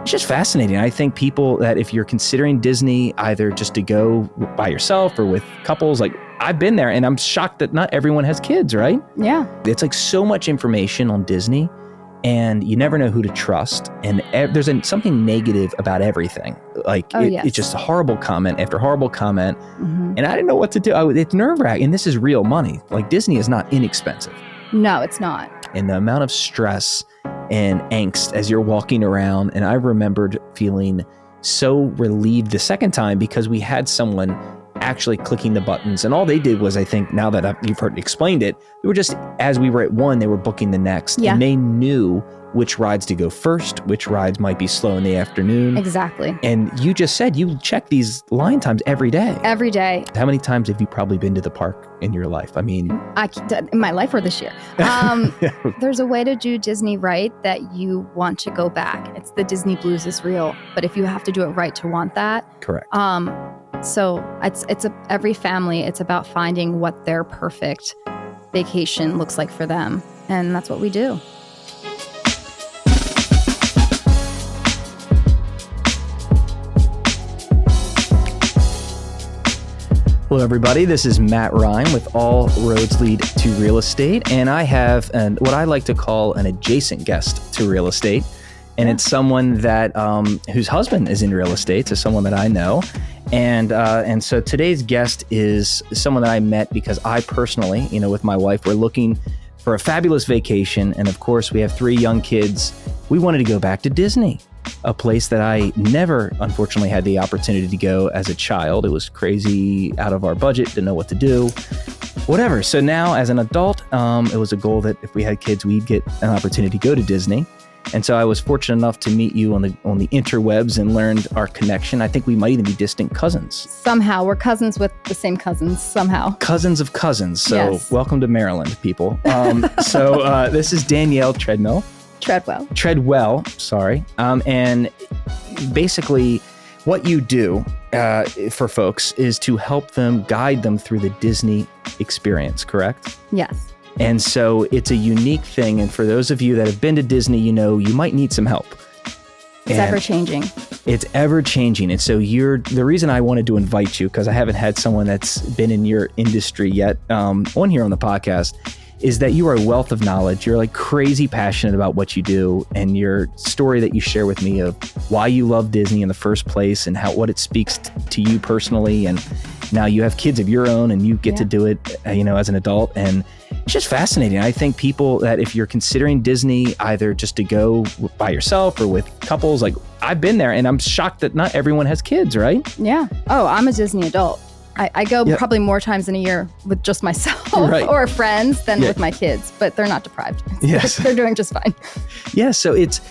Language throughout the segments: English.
It's just fascinating. I think people that if you're considering Disney either just to go by yourself or with couples, like I've been there and I'm shocked that not everyone has kids, right? Yeah. It's like so much information on Disney and you never know who to trust. And there's something negative about everything. Like it's just a horrible comment after horrible comment. Mm-hmm. And I didn't know what to do. It's nerve-wracking. And this is real money. Like Disney is not inexpensive. No, it's not. And the amount of stress and angst as you're walking around. And I remembered feeling so relieved the second time because we had someone actually clicking the buttons. And all they did was, I think, now that you've heard explained it, we were just, as we were at one, they were booking the next. Yeah. And they knew which rides to go first, which rides might be slow in the afternoon. Exactly. And you just said you check these line times every day. Every day. How many times have you probably been to the park in your life? I mean, in my life or this year. There's a way to do Disney right that you want to go back. It's the Disney blues is real, but if you have to do it right to want that. Correct. So every family, it's about finding what their perfect vacation looks like for them. And that's what we do. Hello, everybody. This is Matt Ryan with All Roads Lead to Real Estate. And I have what I like to call an adjacent guest to real estate. And it's someone that whose husband is in real estate, so someone that I know. And so today's guest is someone that I met because I personally, with my wife, we're looking for a fabulous vacation. And of course, we have 3 young kids. We wanted to go back to Disney, a place that I never, unfortunately, had the opportunity to go as a child. It was crazy, out of our budget, didn't know what to do, whatever. So now as an adult, it was a goal that if we had kids, we'd get an opportunity to go to Disney. And so I was fortunate enough to meet you on the interwebs and learned our connection. I think we might even be distant cousins. Somehow. We're cousins with the same cousins, somehow. Cousins of cousins. So yes. Welcome to Maryland, people. So this is Danielle Treadwell, sorry. And basically what you do for folks is to help them, guide them through the Disney experience, correct? Yes. And so it's a unique thing. And for those of you that have been to Disney, you might need some help. It's ever changing. It's ever changing. And so the reason I wanted to invite you, because I haven't had someone that's been in your industry yet on here on the podcast, is that you are a wealth of knowledge. You're like crazy passionate about what you do, and your story that you share with me of why you love Disney in the first place and what it speaks to you personally. And now you have kids of your own and you get to do it, as an adult. And it's just fascinating. I think people that if you're considering Disney either just to go by yourself or with couples, like I've been there and I'm shocked that not everyone has kids, right? Yeah. Oh, I'm a Disney adult. I go probably more times in a year with just myself or friends than with my kids, but they're not deprived. Yes. They're doing just fine. Yeah. So it's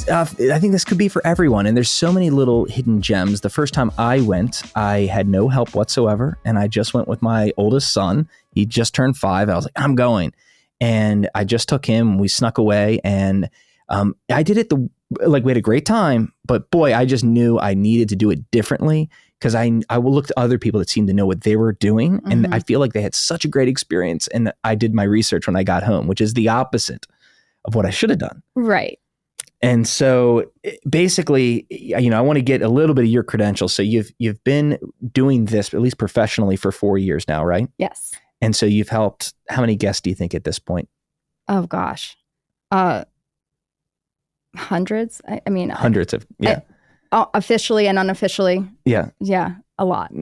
I think this could be for everyone. And there's so many little hidden gems. The first time I went, I had no help whatsoever. And I just went with my oldest son. He just turned 5. I was like, I'm going. And I just took him. We snuck away. And I did it we had a great time. But boy, I just knew I needed to do it differently. Because I will look to other people that seemed to know what they were doing. Mm-hmm. And I feel like they had such a great experience. And I did my research when I got home, which is the opposite of what I should have done. Right. And so basically, I want to get a little bit of your credentials. So you've been doing this, at least professionally, for 4 years now, right? Yes. And so you've helped, how many guests do you think at this point? Oh, gosh. Hundreds. Hundreds of, yeah. Officially and unofficially. Yeah. Yeah. A lot.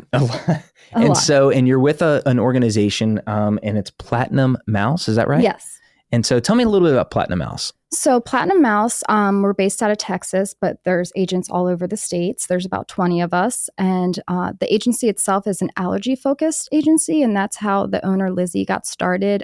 So you're with an organization and it's Platinum Mouse. Is that right? Yes. And so tell me a little bit about Platinum Mouse. So Platinum Mouse, we're based out of Texas, but there's agents all over the states. There's about 20 of us. And the agency itself is an allergy-focused agency. And that's how the owner, Lizzie, got started.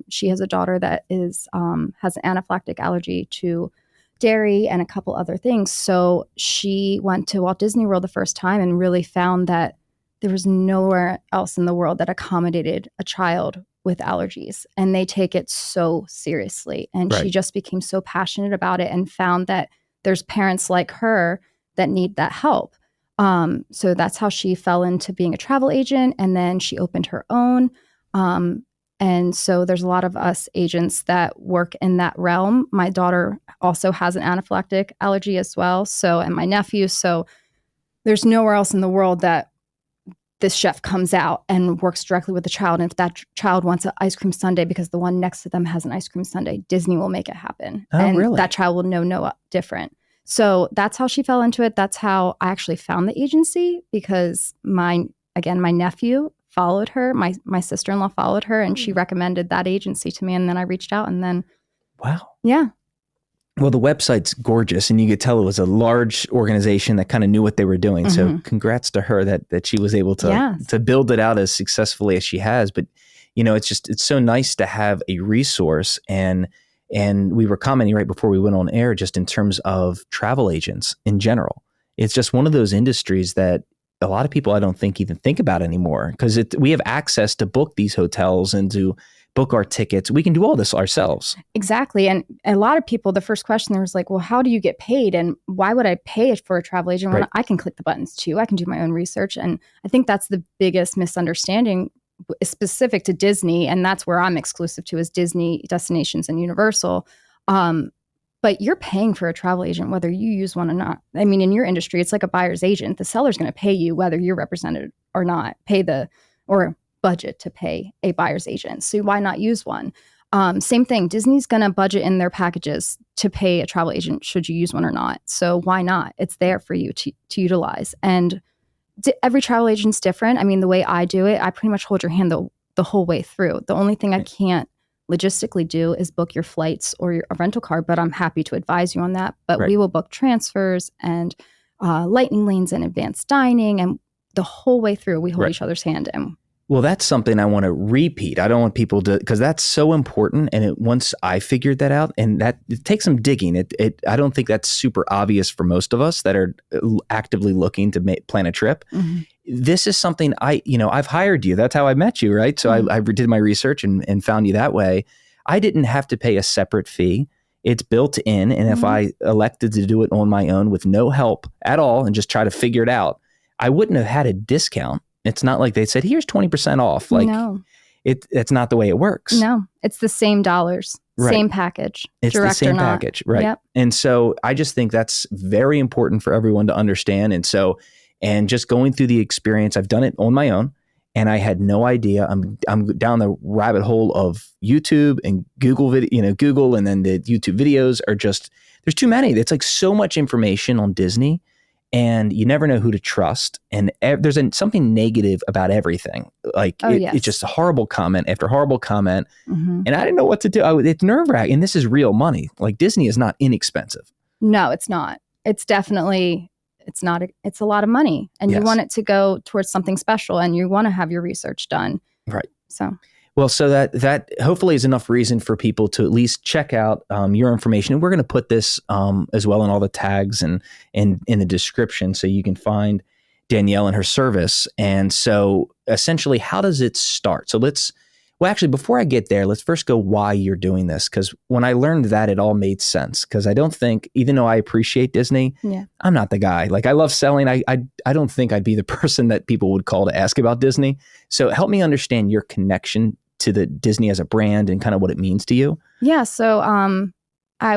She has a daughter that has an anaphylactic allergy to dairy and a couple other things. So she went to Walt Disney World the first time and really found that there was nowhere else in the world that accommodated a child with allergies. And they take it so seriously. And she just became so passionate about it and found that there's parents like her that need that help. So that's how she fell into being a travel agent. And then she opened her own. And so there's a lot of us agents that work in that realm. My daughter also has an anaphylactic allergy as well. So, and my nephew. So there's nowhere else in the world that this chef comes out and works directly with the child. And if that child wants an ice cream sundae because the one next to them has an ice cream sundae, Disney will make it happen. Oh, and really? that child will know no different. So that's how she fell into it. That's how I actually found the agency, because my nephew followed her. My sister-in-law followed her, and she recommended that agency to me. And then I reached out, and then, Wow. yeah. Well, the website's gorgeous, and you could tell it was a large organization that kind of knew what they were doing. So congrats to her that she was able to build it out as successfully as she has. But, it's so nice to have a resource. And we were commenting right before we went on air, just in terms of travel agents in general. It's just one of those industries that a lot of people I don't think even think about anymore, because we have access to book these hotels and to book our tickets. We can do all this ourselves. Exactly. And a lot of people, the first question there was like, well, how do you get paid? And why would I pay for a travel agent when I can click the buttons too? I can do my own research. And I think that's the biggest misunderstanding specific to Disney. And that's where I'm exclusive to, is Disney Destinations and Universal. But you're paying for a travel agent, whether you use one or not. I mean, in your industry, it's like a buyer's agent. The seller's going to pay you whether you're represented or not, or budget to pay a buyer's agent. So why not use one? Same thing. Disney's going to budget in their packages to pay a travel agent should you use one or not. So why not? It's there for you to utilize. And every travel agent's different. I mean, the way I do it, I pretty much hold your hand the whole way through. The only thing I can't logistically do is book your flights or a rental car, but I'm happy to advise you on that. But we will book transfers and lightning lanes and advanced dining, and the whole way through we hold each other's hand. And well, that's something I want to repeat. I don't want people to, because that's so important. And once I figured that out, and that it takes some digging. I don't think that's super obvious for most of us that are actively looking to plan a trip. This is something I've hired you. That's how I met you, right? So I did my research and found you that way. I didn't have to pay a separate fee. It's built in. And if I elected to do it on my own with no help at all and just try to figure it out, I wouldn't have had a discount. It's not like they said, here's 20% off. Like, no. It's not the way it works. No, it's the same dollars, same package. It's the same package, right? Yep. And so I just think that's very important for everyone to understand. And just going through the experience, I've done it on my own, and I had no idea. I'm down the rabbit hole of YouTube and Google Google, and then the YouTube videos are just, there's too many. It's like so much information on Disney. And you never know who to trust. And there's something negative about everything. Like it's just a horrible comment after horrible comment. And I didn't know what to do. It's nerve-wracking. And this is real money. Like, Disney is not inexpensive. No, it's not. It's definitely, it's a lot of money. And you want it to go towards something special, and you want to have your research done. Right. So. Well, so that hopefully is enough reason for people to at least check out your information. And we're going to put this as well in all the tags and in the description, so you can find Danielle and her service. And so essentially, how does it start? So actually, before I get there, let's first go why you're doing this. Because when I learned that, it all made sense. Because I don't think, even though I appreciate Disney, I'm not the guy. Like, I love selling. I don't think I'd be the person that people would call to ask about Disney. So help me understand your connection to the Disney as a brand and kind of what it means to you. Yeah. So I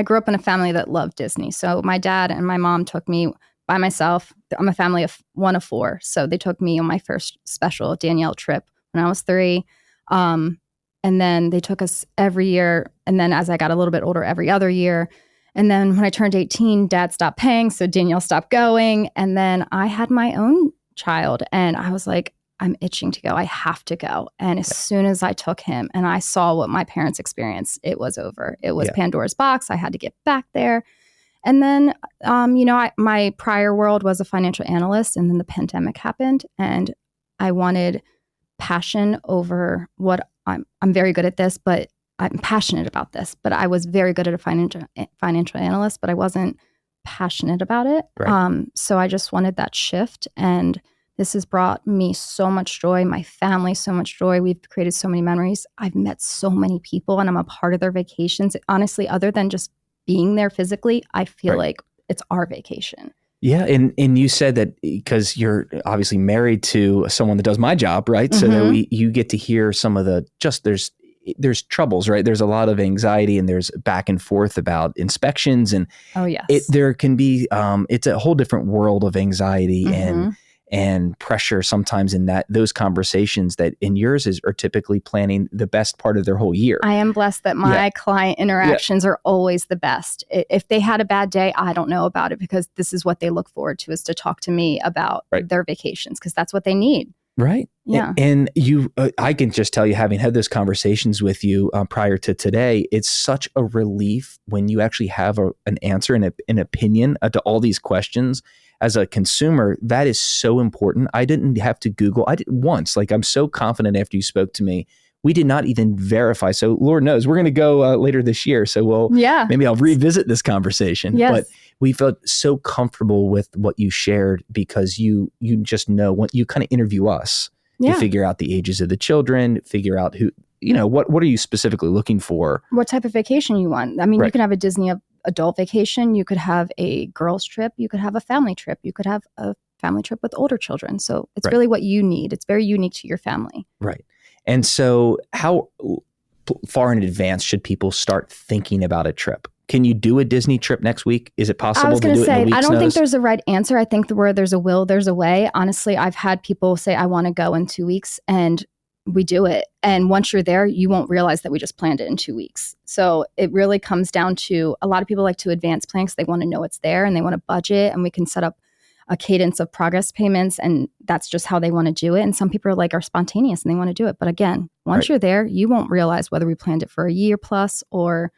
grew up in a family that loved Disney. So my dad and my mom took me by myself. I'm a family of one of four. So they took me on my first special Danielle trip when I was 3. And then they took us every year. And then as I got a little bit older, every other year. And then when I turned 18, Dad stopped paying. So Danielle stopped going. And then I had my own child, and I was like, I'm itching to go. I have to go. And as soon as I took him and I saw what my parents experienced, it was over. It was Pandora's box. I had to get back there. And then, my prior world was a financial analyst, and then the pandemic happened, and I wanted passion over what I'm very good at this, but I'm passionate about this, but I was very good at a financial analyst, but I wasn't passionate about it. Right. So I just wanted that shift, and this has brought me so much joy, my family so much joy. We've created so many memories. I've met so many people, and I'm a part of their vacations. Honestly, other than just being there physically, I feel like it's our vacation. Yeah. And you said that because you're obviously married to someone that does my job, right? So Mm-hmm. that you get to hear some of the, just there's troubles, right? There's a lot of anxiety and there's back and forth about inspections and Oh, yes. there can be, it's a whole different world of anxiety Mm-hmm. and pressure sometimes in those conversations that in yours are typically planning the best part of their whole year. I am blessed that my client interactions are always the best. If they had a bad day, I don't know about it because this is what they look forward to, is to talk to me about their vacations, because that's what they need. Right. Yeah. And you, I can just tell you, having had those conversations with you prior to today, it's such a relief when you actually have an answer and an opinion to all these questions. As a consumer, that is so important. I didn't have to Google. I did once. Like, I'm so confident after you spoke to me. We did not even verify. So Lord knows we're going to go later this year. So maybe I'll revisit this conversation. Yes. But we felt so comfortable with what you shared because you just know when you kind of interview us to figure out the ages of the children, figure out who, what are you specifically looking for? What type of vacation you want? I mean, you can have a Disney adult vacation. You could have a girls trip. You could have a family trip. You could have a family trip with older children. So it's really what you need. It's very unique to your family. Right. And so how far in advance should people start thinking about a trip? Can you do a Disney trip next week? Is it possible to do it? I was going to say, I don't think there's a right answer. I think where there's a will, there's a way. Honestly, I've had people say, I want to go in 2 weeks, and we do it. And once you're there, you won't realize that we just planned it in 2 weeks. So it really comes down to, a lot of people like to advance plan because they want to know it's there and they want to budget, and we can set up a cadence of progress payments, and that's just how they want to do it. And some people are spontaneous and they want to do it. But again, once you're there, you won't realize whether we planned it for a year plus or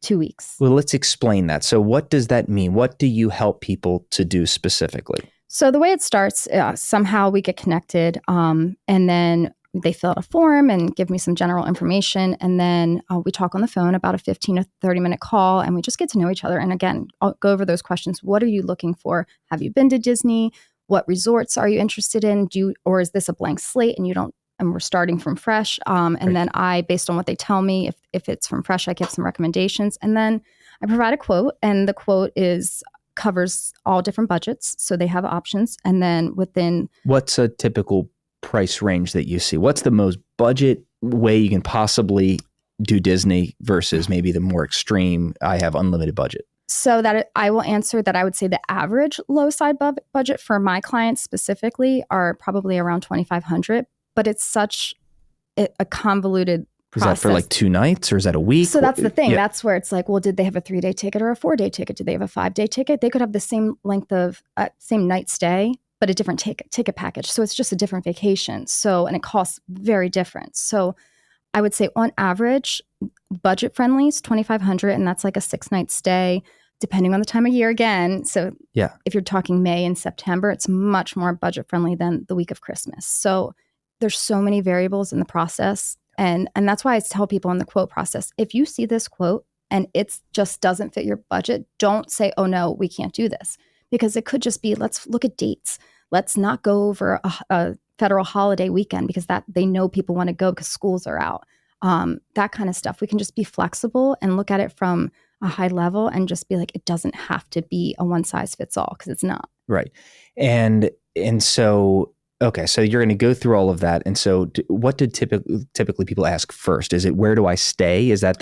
2 weeks. Well, let's explain that. So what does that mean? What do you help people to do specifically? So the way it starts, somehow we get connected, and then they fill out a form and give me some general information. And then we talk on the phone, about a 15 to 30 minute call, and we just get to know each other. And again, I'll go over those questions. What are you looking for? Have you been to Disney? What resorts are you interested in? Or is this a blank slate and we're starting from fresh? And then I, based on what they tell me, if it's from fresh, I give some recommendations. And then I provide a quote, and the quote covers all different budgets. So they have options. And then what's a typical price range that you see? What's the most budget way you can possibly do Disney versus maybe the more extreme, I have unlimited budget? So that I will answer that I would say the average low side budget for my clients specifically are probably around $2,500, but it's such a convoluted process. Is that for like 2 nights or is that a week? So that's the thing. Yeah. That's where it's like, well, did they have a 3-day ticket or a 4-day ticket? Did they have a 5-day ticket? They could have the same length of same night stay, but a different ticket package. So it's just a different vacation. So, and it costs very different. So I would say on average, budget friendly is $2,500, and that's like a 6-night stay, depending on the time of year again. So if you're talking May and September, it's much more budget friendly than the week of Christmas. So there's so many variables in the process. And that's why I tell people in the quote process, if you see this quote and it just doesn't fit your budget, don't say, oh no, we can't do this. Because it could just be, let's look at dates. Let's not go over a federal holiday weekend because that they know people want to go because schools are out. That kind of stuff. We can just be flexible and look at it from a high level and just be like, it doesn't have to be a one size fits all, because it's not. Right. And so, okay, so you're going to go through all of that. And so what did typically people ask first? Is it, where do I stay? Is that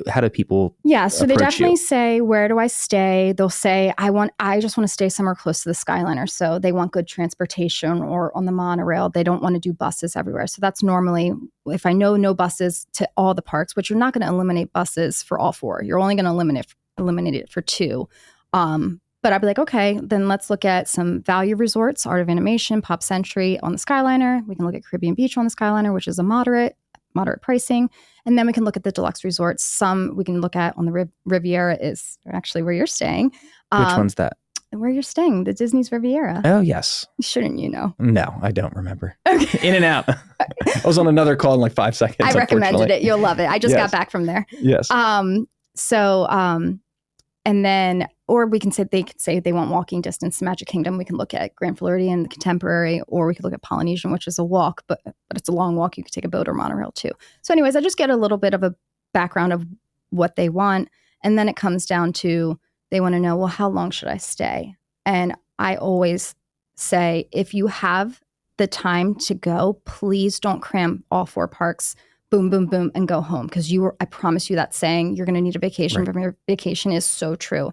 how do people so they definitely say, where do I stay? They'll say, I just want to stay somewhere close to the Skyliner. So they want good transportation or on the monorail. They don't want to do buses everywhere. So that's normally, if I know no buses to all the parks, which you're not going to eliminate buses for all 4. You're only going to eliminate it for 2. But I'd be like, okay, then let's look at some value resorts, Art of Animation, Pop Century on the Skyliner. We can look at Caribbean Beach on the Skyliner, which is a moderate pricing. And then we can look at the deluxe resorts. Some we can look at on the Riviera is actually where you're staying. Which one's that? Where you're staying, the Disney's Riviera. Oh, yes. Shouldn't you know? No, I don't remember. Okay. In and out. I was on another call in like 5 seconds. I recommended it. You'll love it. I just got back from there. Yes. And then, or they could say they want walking distance to Magic Kingdom. We can look at Grand Floridian, the Contemporary, or we could look at Polynesian, which is a walk, but it's a long walk. You could take a boat or monorail too. So anyways, I just get a little bit of a background of what they want. And then it comes down to, they want to know, well, how long should I stay? And I always say, if you have the time to go, please don't cram all 4 parks, boom, boom, boom, and go home. Because I promise you that saying, you're going to need a vacation from your vacation is so true.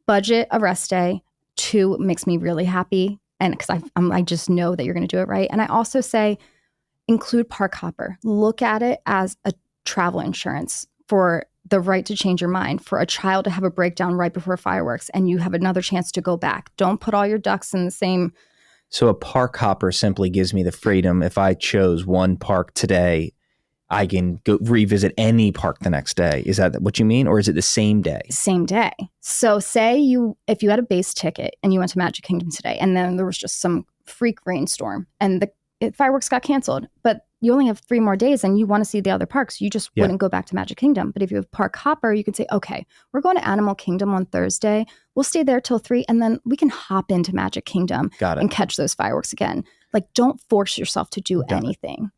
Budget a rest day. 2 makes me really happy. And because I just know that you're going to do it right. And I also say, include park hopper. Look at it as a travel insurance for the right to change your mind, for a child to have a breakdown right before fireworks and you have another chance to go back. Don't put all your ducks in the same. So a park hopper simply gives me the freedom. If I chose one park today, I can go revisit any park the next day. Is that what you mean? Or is it the same day? Same day. So say if you had a base ticket and you went to Magic Kingdom today and then there was just some freak rainstorm and the fireworks got canceled, but you only have 3 more days and you want to see the other parks, you just wouldn't go back to Magic Kingdom. But if you have park hopper, you could say, okay, we're going to Animal Kingdom on Thursday. We'll stay there till 3 and then we can hop into Magic Kingdom and catch those fireworks again. Like, don't force yourself to do anything.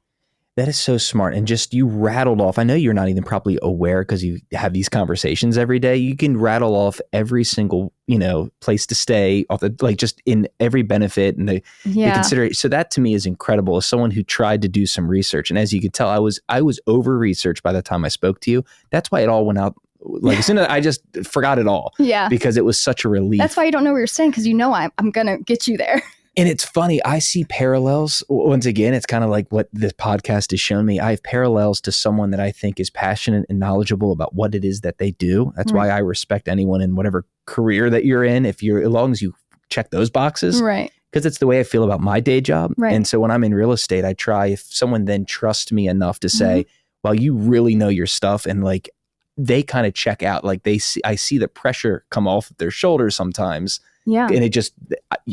That is so smart. And just you rattled off, I know you're not even properly aware because you have these conversations every day. You can rattle off every single, place to stay, just in every benefit and the consideration. So that to me is incredible as someone who tried to do some research. And as you could tell, I was over researched by the time I spoke to you. That's why it all went out. As soon as I just forgot it all. Yeah. Because it was such a relief. That's why you don't know what you're saying, because I'm going to get you there. And it's funny, I see parallels. Once again, it's kind of like what this podcast has shown me. I have parallels to someone that I think is passionate and knowledgeable about what it is that they do. That's why I respect anyone in whatever career that you're in, as long as you check those boxes. Right. Because it's the way I feel about my day job. Right. And so when I'm in real estate, I try, if someone then trusts me enough to say, well, you really know your stuff, and like they kind of check out, like I see the pressure come off their shoulders sometimes. Yeah. And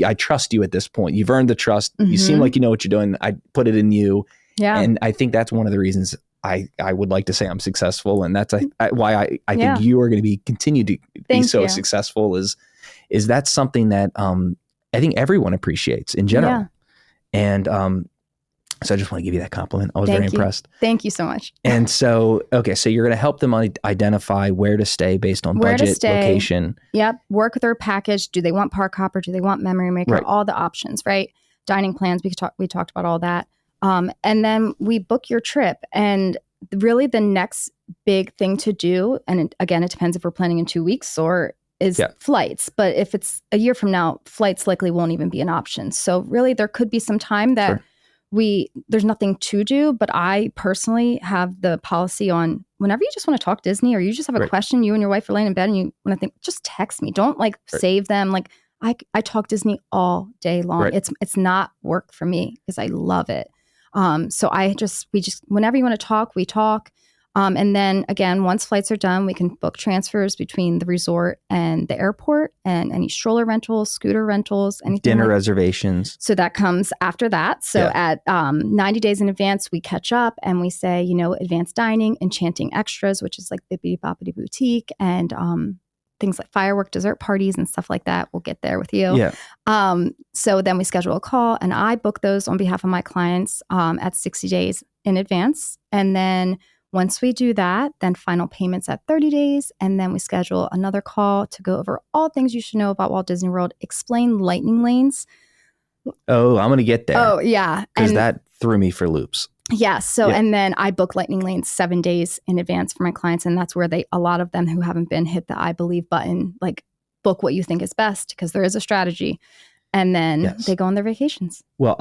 I trust you at this point. You've earned the trust. You seem like you know what you're doing. I put it in you. Yeah. And I think that's one of the reasons I would like to say I'm successful. And that's why I think you are going to continue to be so successful is that's something that I think everyone appreciates in general. Yeah. And so I just want to give you that compliment. I was very impressed. Thank you so much. And so, okay, so you're going to help them identify where to stay based on budget, location. Yep. Work with their package. Do they want park hopper? Do they want memory maker? Right. All the options, right? Dining plans. We talked about all that. And then we book your trip. And really the next big thing to do, and again, it depends if we're planning in 2 weeks or is flights. But if it's a year from now, flights likely won't even be an option. So really there could be some time that there's nothing to do, but I personally have the policy on whenever you just want to talk Disney or you just have a question, you and your wife are laying in bed and you want to think, just text me. Don't save them. Like I talk Disney all day long. Right. It's not work for me because I love it. So we just whenever you want to talk, we talk. And then again, once flights are done, we can book transfers between the resort and the airport and any stroller rentals, scooter rentals, anything. Dinner reservations. So that comes after that. So at 90 days in advance, we catch up and we say, advanced dining, enchanting extras, which is like Bippity Boppity Boutique and things like firework dessert parties and stuff like that. We'll get there with you. Yeah. So then we schedule a call and I book those on behalf of my clients at 60 days in advance. And then once we do that, then final payments at 30 days. And then we schedule another call to go over all things you should know about Walt Disney World, explain lightning lanes. Oh, I'm going to get there. Oh, yeah. Because that threw me for loops. Yeah. So, and then I book lightning lanes 7 days in advance for my clients. And that's where a lot of them who haven't been hit the I believe button, like book what you think is best because there is a strategy. And then they go on their vacations. Well,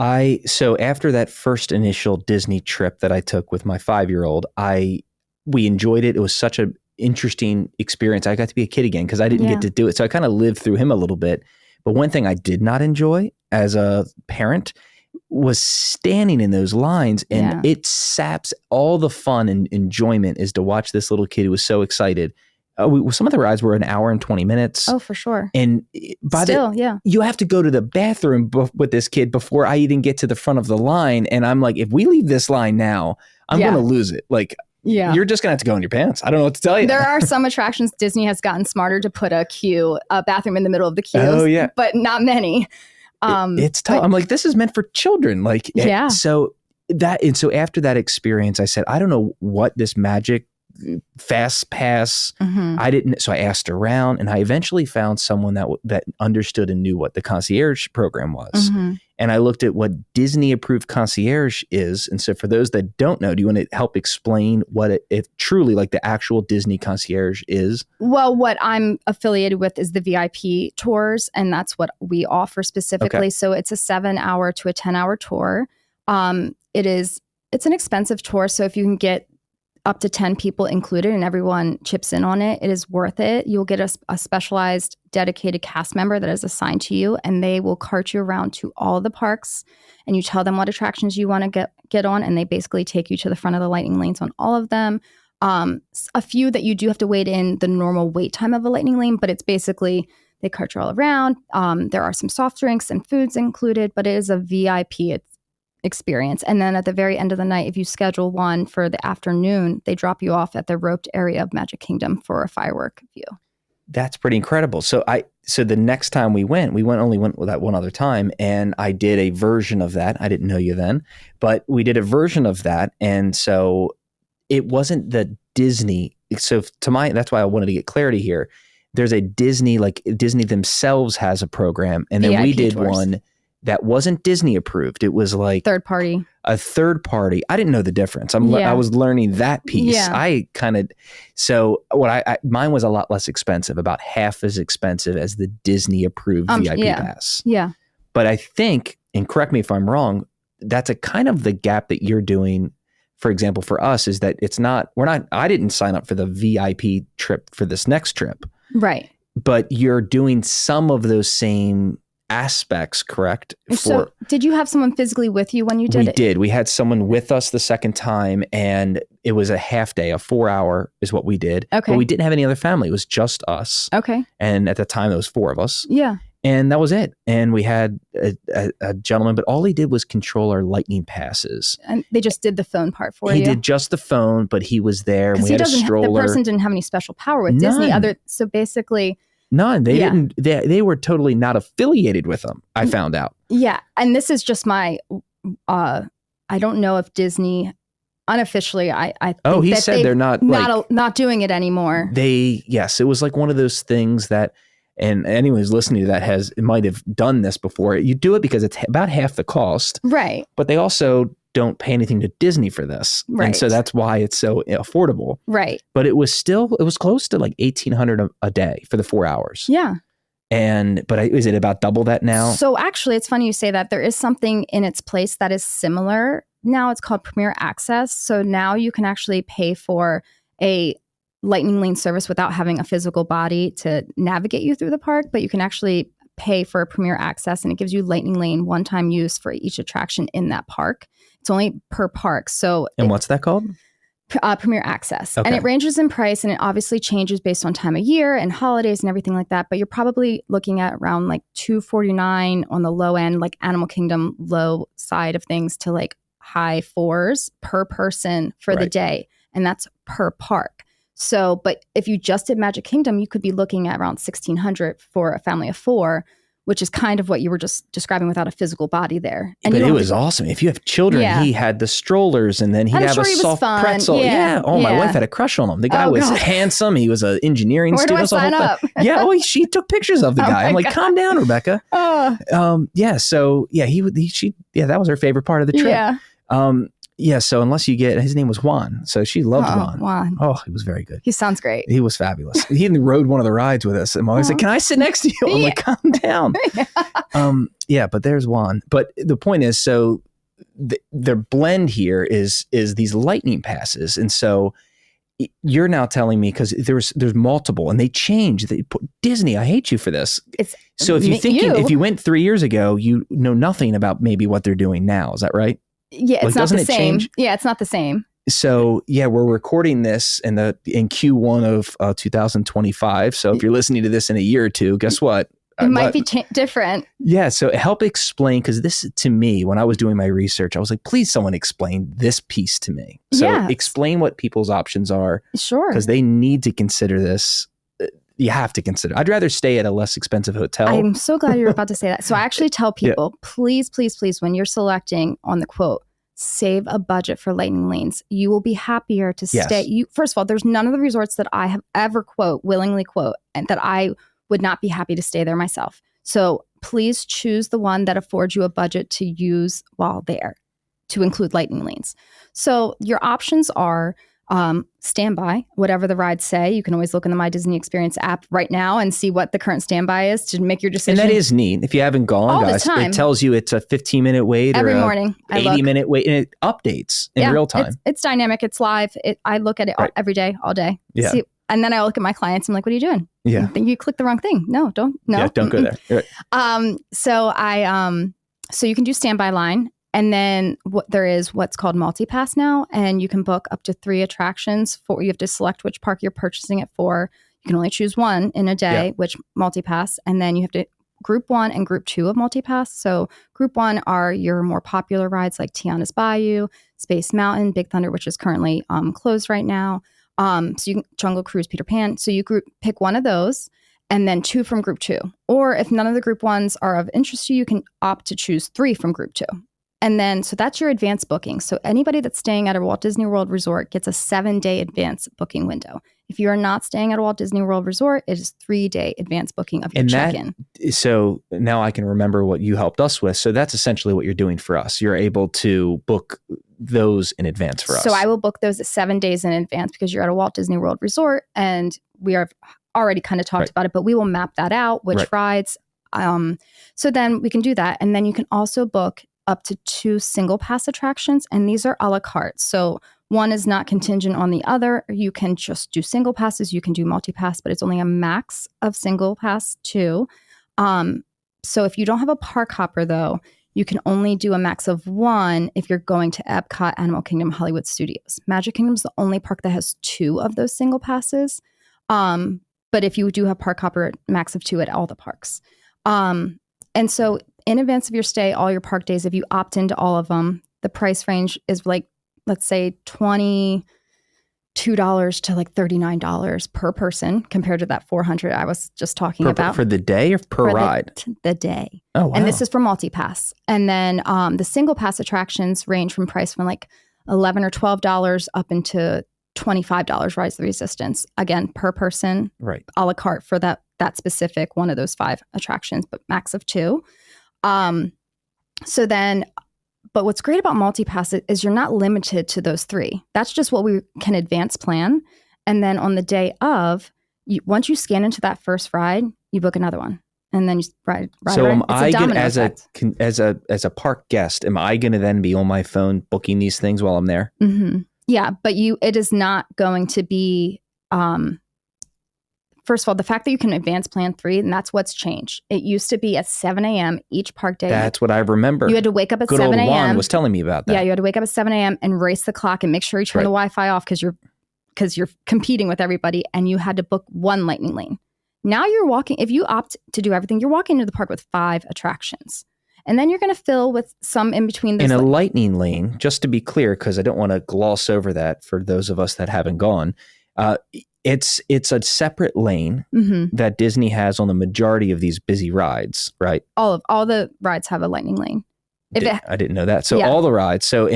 so after that first initial Disney trip that I took with my 5-year-old, we enjoyed it. It was such an interesting experience. I got to be a kid again because I didn't get to do it. So I kind of lived through him a little bit. But one thing I did not enjoy as a parent was standing in those lines, and it saps all the fun and enjoyment is to watch this little kid who was so excited. Some of the rides were an hour and 20 minutes. Oh, for sure. And you have to go to the bathroom with this kid before I even get to the front of the line. And I'm like, if we leave this line now, I'm going to lose it. Like, you're just going to have to go in your pants. I don't know what to tell you. There are some attractions Disney has gotten smarter to put a bathroom in the middle of the queues. Oh, yeah. But not many. It's tough. I'm like, this is meant for children. Like, So after that experience, I said, I don't know what this magic fast pass. Mhm. I didn't, so I asked around, and I eventually found someone that understood and knew what the concierge program was. Mhm. And I looked at what Disney approved concierge is. And so for those that don't know, do you want to help explain what it truly, like the actual Disney concierge is? Well, what I'm affiliated with is the VIP tours, and that's what we offer specifically. Okay. So it's a 7-hour to a 10-hour tour. It's an expensive tour. So if you can get up to 10 people included and everyone chips in on it, it is worth it. You'll get a specialized dedicated cast member that is assigned to you, and they will cart you around to all the parks, and you tell them what attractions you want to get on, and they basically take you to the front of the lightning lanes on all of them. A few that you do have to wait in the normal wait time of a lightning lane, but it's basically they cart you all around. There are some soft drinks and foods included, but it is a VIP experience. And then at the very end of the night, if you schedule one for the afternoon, they drop you off at the roped area of Magic Kingdom for a firework view. That's pretty incredible. So the next time we went that one other time, and I did a version of that. I didn't know you then, but we did a version of that. And so it wasn't the Disney. So that's why I wanted to get clarity here. There's a Disney, like Disney themselves has a program. And then VIP we did tours. one that wasn't Disney approved. It was like Third party. a third party. I didn't know the difference. I was learning that piece. Yeah. Mine was a lot less expensive, about half as expensive as the Disney approved VIP pass. Yeah. But I think, and correct me if I'm wrong, that's a kind of the gap that you're doing. For example, for us is that I didn't sign up for the VIP trip for this next trip. Right. But you're doing some of those same aspects, correct? So did you have someone physically with you when you did it? We did. We had someone with us the second time, and it was a half day, a 4-hour is what we did. Okay. But we didn't have any other family. It was just us. Okay. And at the time, there was 4 of us. Yeah. And that was it. And we had a gentleman, but all he did was control our lightning passes. And they just did the phone part for you. He did just the phone, but he was there. And we had a stroller. The person didn't have any special power with Disney. So basically... None. They didn't. They were totally not affiliated with them. I found out. Yeah, and this is just my. I don't know if Disney unofficially. I think he said they're not doing it anymore. It was like one of those things that, and anyone who's listening to that might have done this before. You do it because it's about half the cost, right? But they also don't pay anything to Disney for this. Right. And so that's why it's so affordable. Right. But it was close to like $1,800 a day for the 4 hours. Yeah. But is it about double that now? So actually, it's funny you say that. There is something in its place that is similar. Now it's called Premier Access. So now you can actually pay for a lightning lane service without having a physical body to navigate you through the park, but you can actually pay for a Premier Access, and it gives you lightning lane one-time use for each attraction in that park. It's only per park. What's that called? Premier Access. Okay. And it ranges in price, and it obviously changes based on time of year and holidays and everything like that. But you're probably looking at around like $249 on the low end, like Animal Kingdom low side of things, to like high $4s per person for the day. And that's per park. So, but if you just did Magic Kingdom, you could be looking at around $1,600 for a family of 4, which is kind of what you were just describing without a physical body there. And but it was awesome. If you have children, he had the strollers, and then he'd have a soft pretzel. Yeah. Oh, my wife had a crush on him. The guy was handsome. He was an engineering student. Where do I sign up? Yeah. Oh, she took pictures of the guy. I'm like, calm down, Rebecca. Yeah. So that was her favorite part of the trip. Yeah. So unless you get, his name was Juan. So she loved Juan. Oh, he was very good. He sounds great. He was fabulous. He rode one of the rides with us. And I was like, can I sit next to you? I'm like, calm down. But there's Juan. But the point is, so the blend here is these lightning passes. And so you're now telling me, because there's multiple, and they change. Disney, I hate you for this. So if if you went 3 years ago, you know nothing about maybe what they're doing now. Is that right? Yeah, it's not the same. Yeah, it's not the same. So we're recording this in Q1 of 2025. So if you're listening to this in a year or two, guess what? It might be different. Yeah. So help explain, because this, to me, when I was doing my research, I was like, please, someone explain this piece to me. So explain what people's options are. Sure. Because they need to consider this. You have to consider. I'd rather stay at a less expensive hotel. I'm so glad you're about to say that. So I actually tell people, please, please, please, when you're selecting on the quote, save a budget for lightning lanes. You will be happier to Yes. stay. First of all, there's none of the resorts that I have ever willingly quote, and that I would not be happy to stay there myself. So please choose the one that affords you a budget to use while there, to include lightning lanes. So your options are standby, whatever the rides say. You can always look in the My Disney Experience app right now and see what the current standby is to make your decision. And that is neat. If you haven't gone, all guys, the time. It tells you it's a 15-minute wait every or a morning. 80-minute wait, and it updates in real time. It's dynamic. It's live. I look at it every day, all day. Yeah. And then I look at my clients. I'm like, what are you doing? Yeah. You think you clicked the wrong thing. No, don't. No. Yeah, don't go there. Right. So you can do standby line. And then there is what's called multi-pass now, and you can book up to 3 attractions. You have to select which park you're purchasing it for. You can only choose one in a day, which multi-pass. And then you have to group 1 and group 2 of multi-pass. So group 1 are your more popular rides like Tiana's Bayou, Space Mountain, Big Thunder, which is currently closed right now. So you can Jungle Cruise, Peter Pan. So you pick one of those, and then 2 from group 2. Or if none of the group 1s are of interest to you, you can opt to choose 3 from group 2. And then, so that's your advance booking. So anybody that's staying at a Walt Disney World resort gets a 7-day advance booking window. If you are not staying at a Walt Disney World resort, it is 3-day advance booking of your check-in. So now I can remember what you helped us with. So that's essentially what you're doing for us. You're able to book those in advance for us. So I will book those at 7 days in advance because you're at a Walt Disney World resort, and we are already kind of talked about it, but we will map that out, which rides. So then we can do that. And then you can also book up to 2 single pass attractions, and these are a la carte. So one is not contingent on the other. You can just do single passes. You can do multi-pass, but it's only a max of single pass 2. So if you don't have a park hopper, though, you can only do a max of 1 if you're going to Epcot, Animal Kingdom, Hollywood Studios. Magic Kingdom is the only park that has 2 of those single passes. But if you do have park hopper, max of 2 at all the parks. And so in advance of your stay, all your park days, if you opt into all of them, the price range is like, let's say $22 to like $39 per person compared to that $400 I was just talking about. For the day or per ride? The day. Oh, wow. And this is for multi-pass. And then the single pass attractions range from price from like $11 or $12 up into $25 Rise of the Resistance. Again, per person, a la carte for that specific one of those 5 attractions, but max of 2. So then, but what's great about multi-pass is you're not limited to those 3. That's just what we can advance plan. And then on the day of, once you scan into that first ride, you book another one. And then you ride. So am I going as a park guest, am I going to then be on my phone booking these things while I'm there? Mm-hmm. Yeah, but it is not going to be, first of all, the fact that you can advance plan 3, and that's what's changed. It used to be at 7 a.m. each park day. That's what I remember. You had to wake up at Good 7 old a.m. Juan was telling me about that. Yeah, you had to wake up at 7 a.m. and race the clock and make sure you turn the Wi-Fi off because you're competing with everybody, and you had to book 1 lightning lane. Now you're walking, if you opt to do everything, you're walking into the park with 5 attractions. And then you're going to fill with some in between. In a lightning lane, just to be clear, because I don't want to gloss over that for those of us that haven't gone, it's a separate lane that Disney has on the majority of these busy rides, right? All the rides have a lightning lane. I didn't know that. So all the rides. So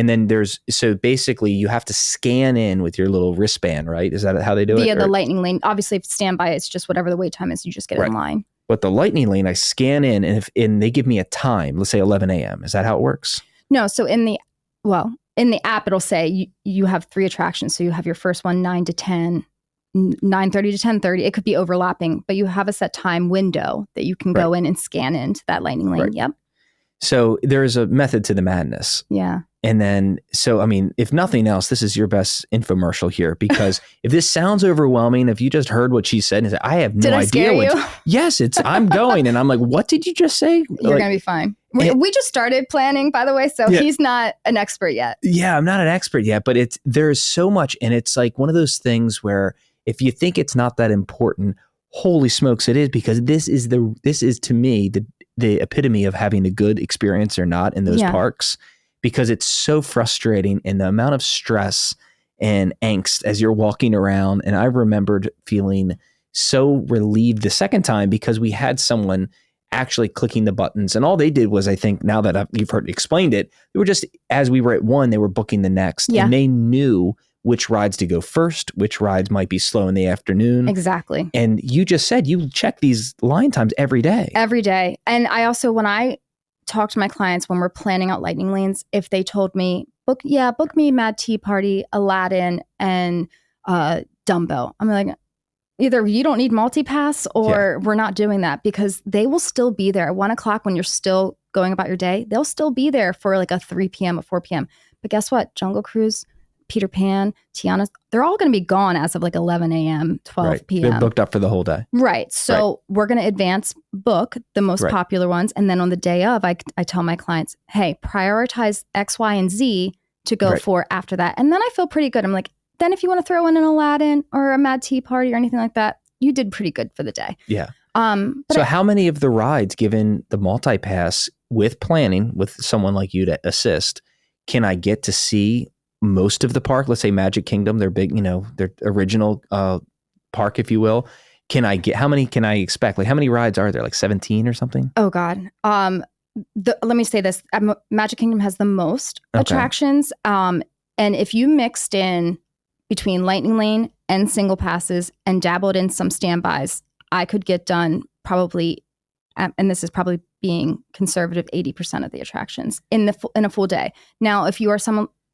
basically you have to scan in with your little wristband, right? Is that how they do it? Via the lightning lane. Obviously, if it's standby, it's just whatever the wait time is. You just get in line. But the lightning lane, I scan in, and they give me a time. Let's say 11 a.m. Is that how it works? No. So in the app, it'll say you have 3 attractions. So you have your first one 9 to 10, 9:30 to 10:30. It could be overlapping, but you have a set time window that you can go in and scan into that lightning lane. Right. Yep. So there is a method to the madness. Yeah. And then, so, I mean, if nothing else, this is your best infomercial here, because if this sounds overwhelming, if you just heard what she said and said, I have no idea. Did I scare you? Yes, I'm going. And I'm like, what did you just say? You're going to be fine. We just started planning, by the way. So he's not an expert yet. Yeah, I'm not an expert yet, but there's so much. And it's like one of those things where if you think it's not that important, holy smokes, it is, because this is to me, the epitome of having a good experience or not in those parks. Because it's so frustrating, and the amount of stress and angst as you're walking around. And I remembered feeling so relieved the second time because we had someone actually clicking the buttons. And all they did was, I think now that you've heard explained it, they were just, as we were at one, they were booking the next. Yeah. And they knew which rides to go first, which rides might be slow in the afternoon. Exactly. And you just said you check these line times every day. Every day. And I also, when I talk to my clients, when we're planning out lightning lanes, if they told me, book me Mad Tea Party, Aladdin, and Dumbo, I'm like, either you don't need multipass or we're not doing that, because they will still be there at 1 o'clock when you're still going about your day. They'll still be there for like a 3 p.m., a 4 p.m. But guess what? Jungle Cruise, Peter Pan, Tiana, they're all going to be gone as of like 11 a.m., 12 p.m. They're booked up for the whole day. Right. So we're going to advance book the most popular ones. And then on the day of, I tell my clients, hey, prioritize X, Y, and Z to go for after that. And then I feel pretty good. I'm like, then if you want to throw in an Aladdin or a Mad Tea Party or anything like that, you did pretty good for the day. Yeah. So how many of the rides, given the multi-pass with planning with someone like you to assist, can I get to see most of the park? Let's say Magic Kingdom, their big, their original park, if you will. How many can I expect? Like how many rides are there? Like 17 or something? Oh God. Let me say this. Magic Kingdom has the most attractions. And if you mixed in between Lightning Lane and single passes and dabbled in some standbys, I could get done probably, and this is probably being conservative, 80% of the attractions in a full day. Now, if you are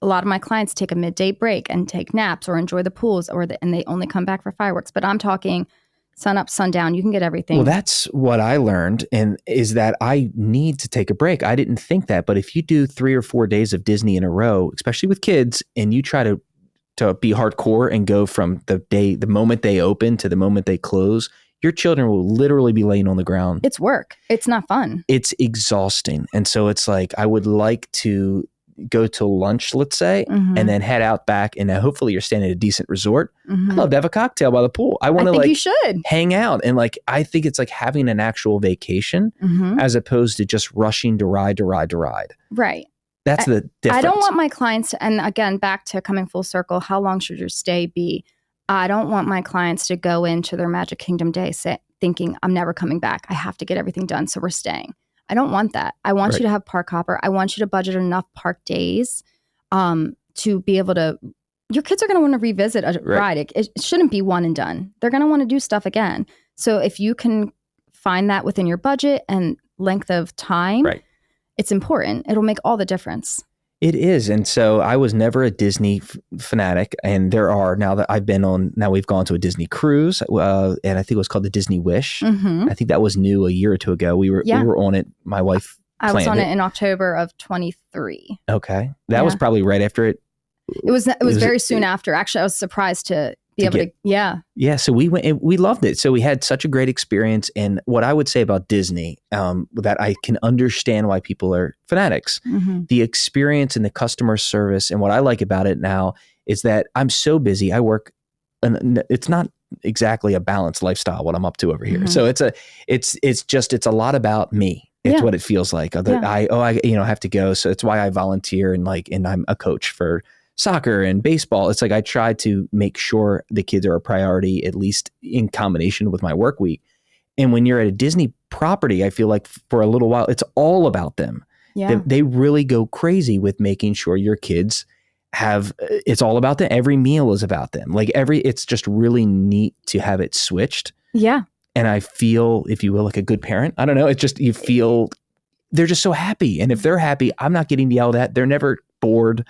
a lot of my clients take a midday break and take naps or enjoy the pools, and they only come back for fireworks. But I'm talking sun up, sundown. You can get everything. Well, that's what I learned, and is that I need to take a break. I didn't think that, but if you do 3 or 4 days of Disney in a row, especially with kids, and you try to be hardcore and go from the moment they open to the moment they close, your children will literally be laying on the ground. It's work. It's not fun. It's exhausting. And so it's like, I would like to go to lunch, let's say, and then head out back. And hopefully you're staying at a decent resort. I'd love to have a cocktail by the pool. I want to you should hang out. And I think it's like having an actual vacation as opposed to just rushing to ride. Right. That's the difference. I don't want my clients to, and again, back to coming full circle, how long should your stay be? I don't want my clients to go into their Magic Kingdom day thinking, I'm never coming back. I have to get everything done, so we're staying. I don't want that. I want you to have park hopper. I want you to budget enough park days to be able to, your kids are going to want to revisit a ride. It shouldn't be one and done. They're going to want to do stuff again. So if you can find that within your budget and length of time, it's important. It'll make all the difference. It is. And so I was never a Disney fanatic. And there are, now we've gone to a Disney cruise, and I think it was called the Disney Wish. I think that was new a year or two ago. We were on it. My wife I was on it in October of 23. Okay. That was probably right after it. It was very soon after. Actually, I was surprised to be able to. Yeah. So we went and we loved it. So we had such a great experience. And what I would say about Disney, that I can understand why people are fanatics, the experience and the customer service. And what I like about it now is that I'm so busy. I work, and it's not exactly a balanced lifestyle, what I'm up to over here. So it's a lot about me. It's what it feels like. I have to go. So it's why I volunteer and I'm a coach for soccer and baseball. It's like I try to make sure the kids are a priority, at least in combination with my work week. And when you're at a Disney property, I feel like for a little while, it's all about them. Yeah. They really go crazy with making sure your kids it's all about them. Every meal is about them. It's just really neat to have it switched. Yeah. And I feel, if you will, like a good parent. I don't know. It's just, you feel they're just so happy. And if they're happy, I'm not getting yelled at. They're never bored.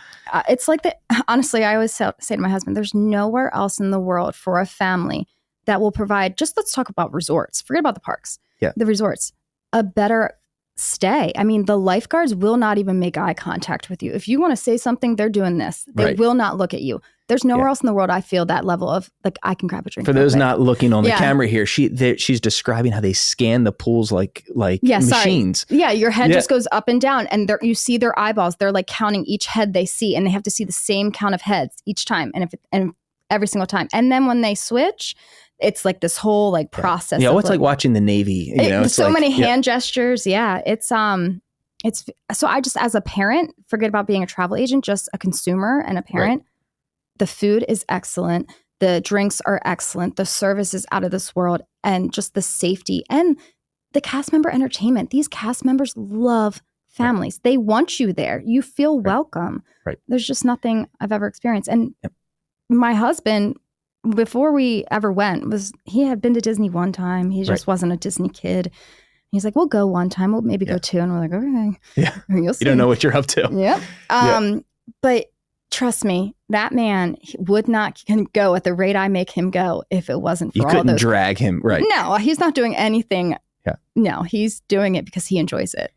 It's like honestly, I always say to my husband, there's nowhere else in the world for a family that will provide, let's talk about resorts. Forget about the parks. Yeah. The resorts, a better stay. I mean, the lifeguards will not even make eye contact with you. If you want to say something, they're doing this. They will not look at you. There's nowhere else in the world I feel that level of I can grab a drink. For those not looking on the camera here, she's describing how they scan the pools like machines. Sorry. Yeah, your head just goes up and down, and you see their eyeballs. They're counting each head they see, and they have to see the same count of heads each time, and every single time. And then when they switch, it's like this whole process. Yeah, it's like watching the Navy. It's so many hand gestures. Yeah, it's so I just, as a parent, forget about being a travel agent, just a consumer and a parent. Right. The food is excellent. The drinks are excellent. The service is out of this world, and just the safety. And the cast member entertainment. These cast members love families. Right. They want you there. You feel welcome. Right. There's just nothing I've ever experienced. And my husband, before we ever went, he had been to Disney one time. He just wasn't a Disney kid. He's like, we'll go one time. We'll maybe go two. And we're like, okay. Yeah. You don't know what you're up to. Yep. But trust me, that man would not go at the rate I make him go if it wasn't for all those. You couldn't drag him, right? No, he's not doing anything. Yeah. No, he's doing it because he enjoys it.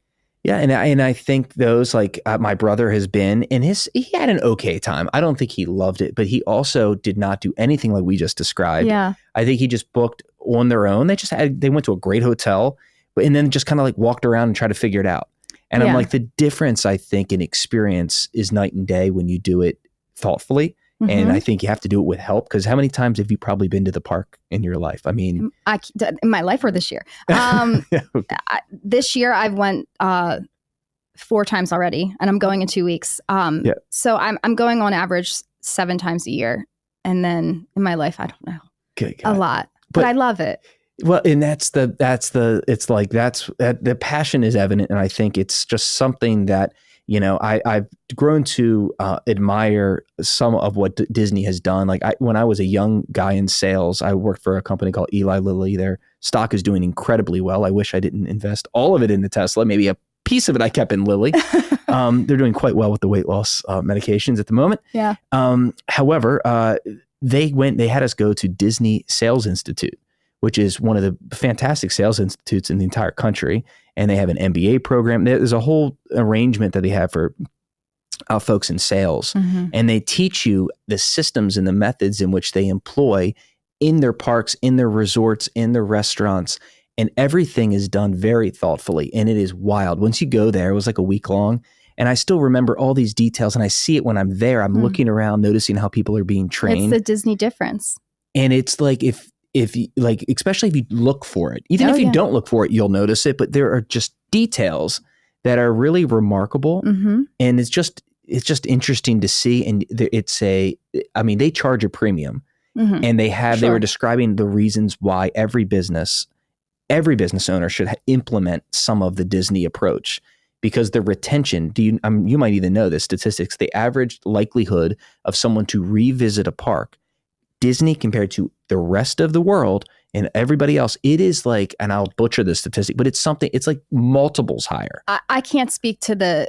Yeah, and I think those, like my brother has been, and he had an okay time. I don't think he loved it, but he also did not do anything like we just described. Yeah. I think he just booked on their own. They went to a great hotel, and then just kind of like walked around and tried to figure it out. And I'm like, the difference, I think, in experience is night and day when you do it thoughtfully. Mm-hmm. And I think you have to do it with help, because how many times have you probably been to the park in your life? I mean, in my life or this year? This year I've went 4 times already, and I'm going in 2 weeks. So I'm going on average 7 times a year. And then in my life, I don't know, a lot, but I love it. Well, and the passion is evident. And I think it's just something that, I've grown to admire some of what Disney has done. Like when I was a young guy in sales, I worked for a company called Eli Lilly. Their stock is doing incredibly well. I wish I didn't invest all of it into Tesla. Maybe a piece of it I kept in Lilly. They're doing quite well with the weight loss medications at the moment. Yeah. However, they had us go to Disney Sales Institute, which is one of the fantastic sales institutes in the entire country. And they have an MBA program. There's a whole arrangement that they have for folks in sales. Mm-hmm. And they teach you the systems and the methods in which they employ in their parks, in their resorts, in their restaurants. And everything is done very thoughtfully. And it is wild. Once you go there, it was like a week long. And I still remember all these details. And I see it when I'm there. I'm looking around, noticing how people are being trained. It's the Disney difference. And it's like, if you like, especially if you look for it, even if you don't look for it, you'll notice it. But there are just details that are really remarkable. Mm-hmm. And it's just interesting to see. And they charge a premium. Mm-hmm. And they were describing the reasons why every business owner should implement some of the Disney approach, because the retention, you might even know this statistics, the average likelihood of someone to revisit a park, Disney compared to the rest of the world and everybody else, it is like, and I'll butcher the statistic, but it's like multiples higher. I can't speak to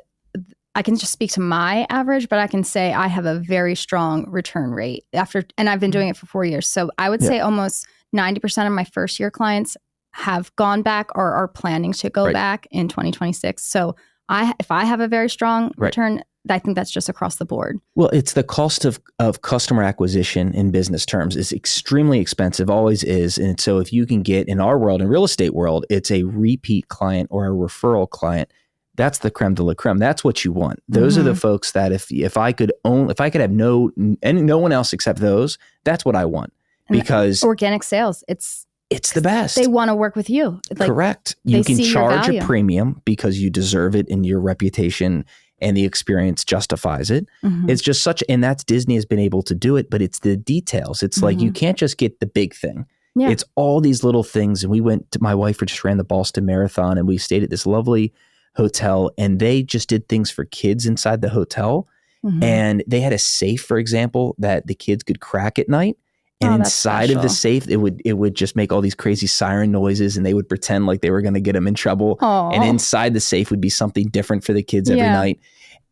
I can just speak to my average, but I can say I have a very strong return rate and I've been doing it for 4 years. So I would say almost 90% of my first year clients have gone back or are planning to go back in 2026. So if I have a very strong return, I think that's just across the board. Well, it's the cost of customer acquisition in business terms is extremely expensive, always is. And so if you can get, in our world, in real estate world, it's a repeat client or a referral client. That's the creme de la creme. That's what you want. Those are the folks that if I could have no one else except those, that's what I want. And because organic sales, it's the best. They want to work with you. Correct. You can charge a premium because you deserve it and your reputation and the experience justifies it. Mm-hmm. It's just and that's Disney has been able to do it, but it's the details. It's like, you can't just get the big thing. Yeah. It's all these little things. And my wife just ran the Boston Marathon, and we stayed at this lovely hotel, and they just did things for kids inside the hotel. Mm-hmm. And they had a safe, for example, that the kids could crack at night. And inside of the safe, it would just make all these crazy siren noises, and they would pretend like they were going to get them in trouble. Aww. And inside the safe would be something different for the kids every night.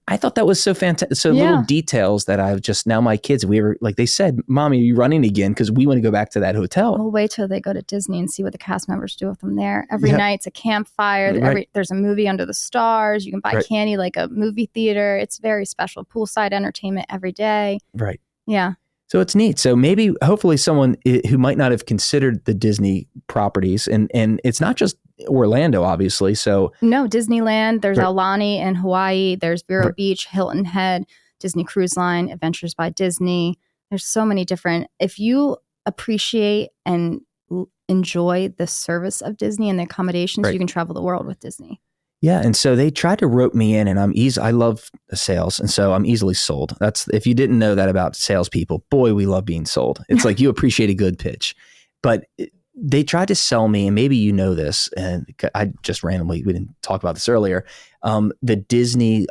I thought that was so fantastic. So little details that I've just, now my kids, we were like, they said, "Mommy, are you running again?" Because we want to go back to that hotel. We'll wait till they go to Disney and see what the cast members do with them there. Every night's a campfire. There's a movie under the stars. You can buy candy like a movie theater. It's very special. Poolside entertainment every day. Right. Yeah. So it's neat. So maybe, hopefully someone who might not have considered the Disney properties, and it's not just Orlando, obviously. So no, Disneyland, there's Aulani in Hawaii, there's Vero Beach, Hilton Head, Disney Cruise Line, Adventures by Disney. There's so many different, if you appreciate and enjoy the service of Disney and the accommodations, you can travel the world with Disney. Yeah. And so they tried to rope me in, and I love sales. And so I'm easily sold. If you didn't know that about salespeople, boy, we love being sold. It's like you appreciate a good pitch. But they tried to sell me, and maybe you know this, and I just randomly, we didn't talk about this earlier, the Disney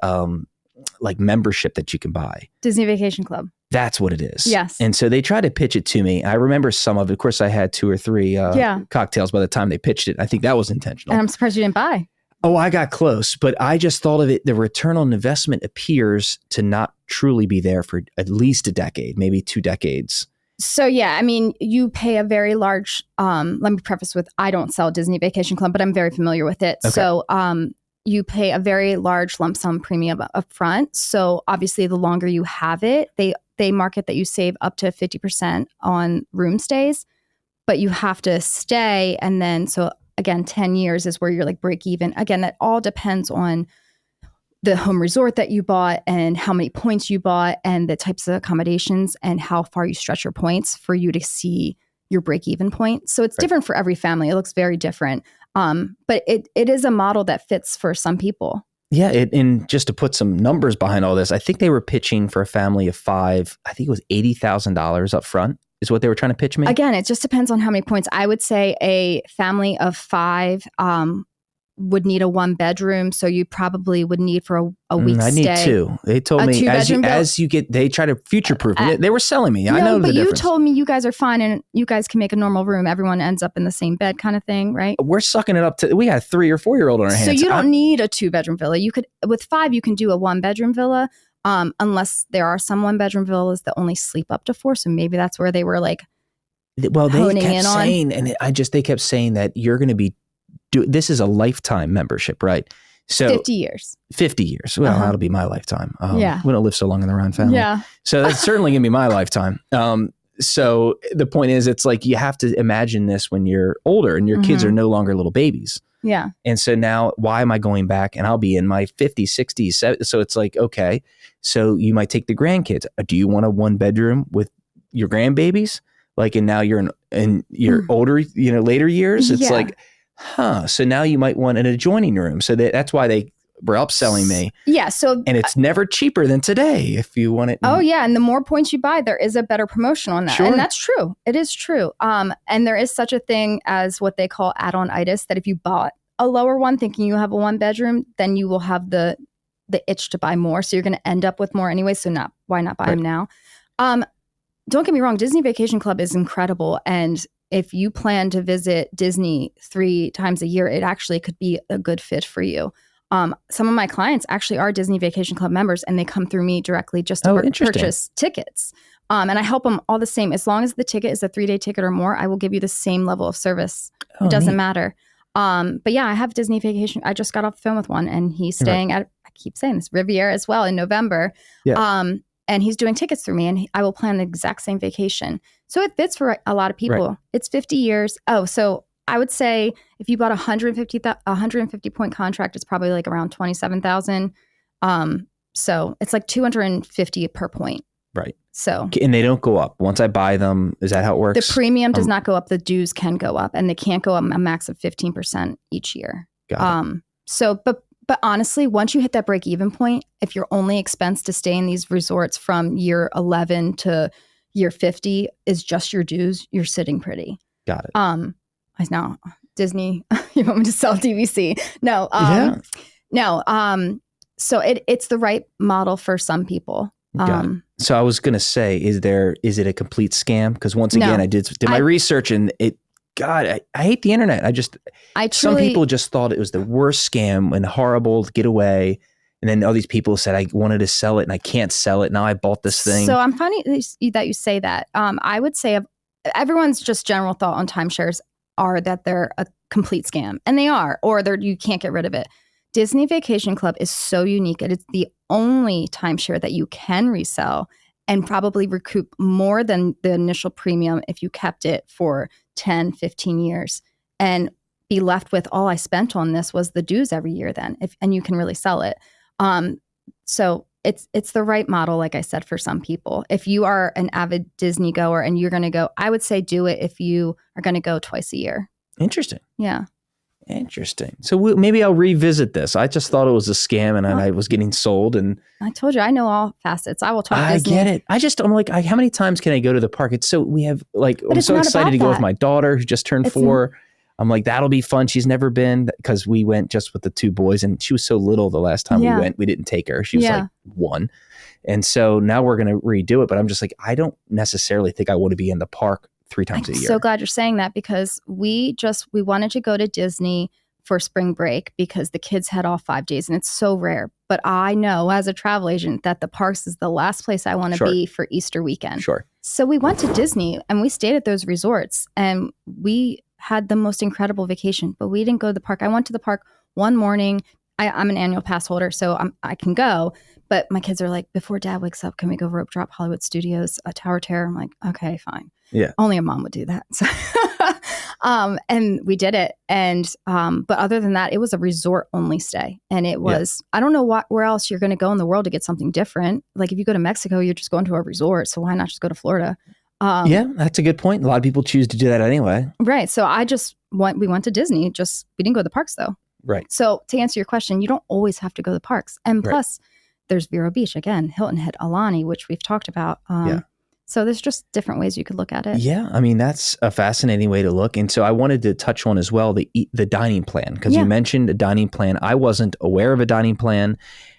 like membership that you can buy. Disney Vacation Club. That's what it is. Yes. And so they tried to pitch it to me. I remember some of it. Of course, I had 2 or 3 cocktails by the time they pitched it. I think that was intentional. And I'm surprised you didn't buy. Oh, I got close, but I just thought of it. The return on investment appears to not truly be there for at least a decade, maybe 2 decades. So yeah, I mean, you pay a very large, let me preface with, I don't sell Disney Vacation Club, but I'm very familiar with it. Okay. So you pay a very large lump sum premium up front. So obviously the longer you have it, they market that you save up to 50% on room stays, but you have to stay. And then, so again, 10 years is where you're like break even. Again, that all depends on the home resort that you bought and how many points you bought and the types of accommodations and how far you stretch your points for you to see your break even point. So it's different for every family. It looks very different. But it is a model that fits for some people. Yeah. And just to put some numbers behind all this, I think they were pitching for a family of 5, I think it was $80,000 up front is what they were trying to pitch me. Again, it just depends on how many points. I would say a family of 5 would need a 1-bedroom. So you probably would need for a week's stay. I need 2. They told me as you get, they try to future proof. They were selling me. I know the difference. But you told me you guys are fine and you guys can make a normal room. Everyone ends up in the same bed kind of thing, right? We're sucking it up to, we had a 3 or 4-year-old on our hands. So you don't need a 2-bedroom villa. You could, with 5, you can do a 1-bedroom villa. Unless there are some 1-bedroom villas that only sleep up to 4. So maybe that's where they were like, well, they kept saying, and they kept saying that you're going to be, this is a lifetime membership, right? So 50 years. 50 years. Well, that'll be my lifetime. We don't live so long in the Ryan family. Yeah. So that's certainly going to be my lifetime. So the point is, it's like you have to imagine this when you're older and your kids are no longer little babies. Yeah. And so now why am I going back? And I'll be in my 50s, 60s. 70s. So it's like, okay, so you might take the grandkids. Do you want a 1-bedroom with your grandbabies? Like, and now you're in your older, later years. It's like, so now you might want an adjoining room. So that's why they were upselling me. Yeah. So, and it's never cheaper than today if you want it. Oh yeah. And the more points you buy, there is a better promotion on that. Sure. And that's true. It is true. And there is such a thing as what they call add-on-itis, that if you bought a lower one thinking you have a 1-bedroom, then you will have the itch to buy more. So you're going to end up with more anyway. So why not buy them now? Don't get me wrong. Disney Vacation Club is incredible. And if you plan to visit Disney 3 times a year, it actually could be a good fit for you. Some of my clients actually are Disney Vacation Club members, and they come through me directly just to purchase tickets. And I help them all the same. As long as the ticket is a 3-day ticket or more, I will give you the same level of service. It doesn't matter. But yeah, I have Disney Vacation. I just got off the phone with one, and he's staying at, I keep saying this, Riviera as well in November. Yeah. And he's doing tickets through me, and I will plan the exact same vacation. So it fits for a lot of people. Right. It's 50 years. Oh, so I would say if you bought a 150 point contract, it's probably like around 27,000. So it's like 250 per point. Right. So, and they don't go up once I buy them. Is that how it works? The premium does not go up. The dues can go up, and they can't go up a max of 15% each year. Got it. So, but honestly, once you hit that break even point, if your only expense to stay in these resorts from year 11 to year 50 is just your dues, you're sitting pretty. Got it. I know Disney, you want me to sell DVC? No. No. So it's the right model for some people. So I was going to say, is it a complete scam? Because once again, I did my research, and God, I hate the internet. Some people just thought it was the worst scam and horrible to get away. And then all these people said, I wanted to sell it and I can't sell it. Now I bought this thing. So I'm funny that you say that. I would say everyone's just general thought on timeshares are that they're a complete scam, and they are, or you can't get rid of it. Disney Vacation Club is so unique. It's the only timeshare that you can resell and probably recoup more than the initial premium if you kept it for 10, 15 years and be left with all I spent on this was the dues every year then, and you can really sell it. So it's the right model, like I said, for some people. If you are an avid Disney goer and you're going to go, I would say do it if you are going to go twice a year. Interesting. Yeah. Interesting. So maybe I'll revisit this. I just thought it was a scam and I was getting sold. And I told you, I know all facets. I will talk Disney. I get it. I'm like, how many times can I go to the park? It's so, we have like, I'm so excited to go with my daughter who just turned 4. I'm like, that'll be fun. She's never been, because we went just with the 2 boys and she was so little the last time we went, we didn't take her. She was like 1. And so now we're going to redo it. But I'm just like, I don't necessarily think I want to be in the park 3 times a year. I'm so glad you're saying that, because we wanted to go to Disney for spring break because the kids had off 5 days and it's so rare. But I know as a travel agent that the parks is the last place I want to be for Easter weekend. Sure. So we went to Disney and we stayed at those resorts and we had the most incredible vacation, but we didn't go to the park. I went to the park one morning. I'm an annual pass holder, so I can go. But my kids are like, before Dad wakes up, can we go rope drop Hollywood Studios, a Tower Terror? I'm like, okay, fine. Yeah. Only a mom would do that. So, and we did it. And but other than that, it was a resort only stay. And it was, I don't know where else you're going to go in the world to get something different. Like if you go to Mexico, you're just going to a resort. So why not just go to Florida? Yeah, that's a good point. A lot of people choose to do that anyway. Right. So we went to Disney, we didn't go to the parks though. Right. So to answer your question, you don't always have to go to the parks. And plus there's Vero Beach, again, Hilton Head, Alani, which we've talked about. So there's just different ways you could look at it. Yeah. I mean, that's a fascinating way to look. And so I wanted to touch on as well the dining plan, because you mentioned a dining plan. I wasn't aware of a dining plan.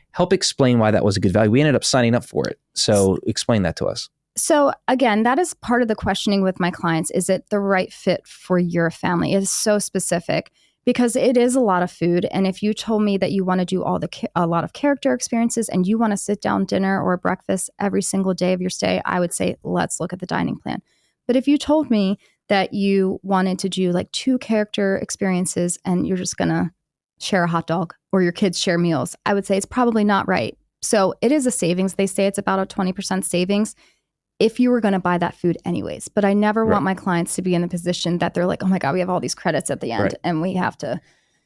Help explain why that was a good value. We ended up signing up for it. So explain that to us. So again, that is part of the questioning with my clients. Is it the right fit for your family? It is so specific because it is a lot of food. And if you told me that you want to do a lot of character experiences and you want to sit down dinner or breakfast every single day of your stay, I would say, let's look at the dining plan. But if you told me that you wanted to do like 2 character experiences and you're just going to share a hot dog or your kids share meals, I would say it's probably not right. So it is a savings. They say it's about a 20% savings if you were going to buy that food anyways. But I never want my clients to be in the position that they're like, oh my God, we have all these credits at the end and we have to.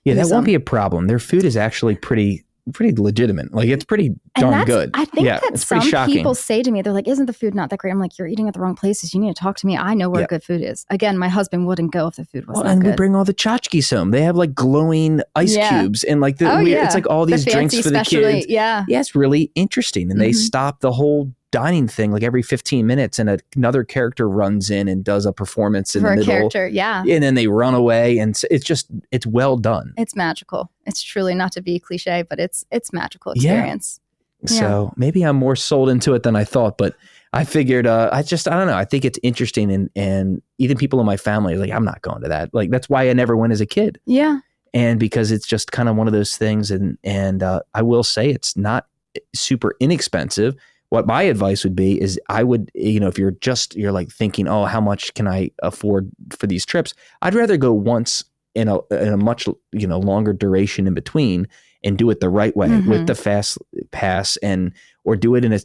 Yeah, that won't be a problem. Their food is actually pretty legitimate. Like it's pretty darn good. I think that some people say to me, they're like, isn't the food not that great? I'm like, you're eating at the wrong places. You need to talk to me. I know where good food is. Again, my husband wouldn't go if the food was not and good. We bring all the tchotchkes home. They have like glowing ice cubes and like it's like all these drinks for the kids. Yeah, it's really interesting. And they stop the whole dining thing like every 15 minutes and another character runs in and does a performance in the middle. Character, and then they run away and it's well done. It's magical. It's truly, not to be cliche, but it's magical experience. So maybe I'm more sold into it than I thought, but I figured I don't know. I think it's interesting and even people in my family are like, I'm not going to that. Like that's why I never went as a kid. Yeah. And because it's just kind of one of those things and I will say it's not super inexpensive. What my advice would be is I would, if you're like thinking, oh, how much can I afford for these trips? I'd rather go once in a much, longer duration in between and do it the right way with the fast pass or do it in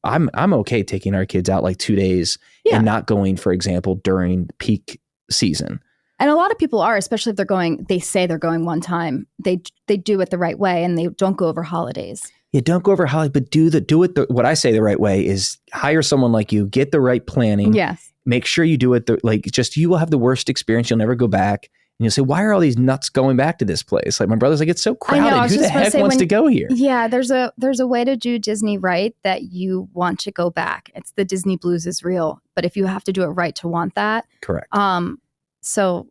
I'm okay taking our kids out like 2 days and not going, for example, during peak season. And a lot of people are, especially if they say they're going one time, they do it the right way and they don't go over holidays. Yeah, don't go over holiday, but do it. What I say the right way is hire someone like you, get the right planning. Yes. Make sure you do it. You will have the worst experience. You'll never go back. And you'll say, why are all these nuts going back to this place? Like my brother's like, it's so crowded. Who the heck wants to go here? Yeah, there's a way to do Disney right that you want to go back. It's the Disney blues is real. But if you have to do it right to want that. Correct. So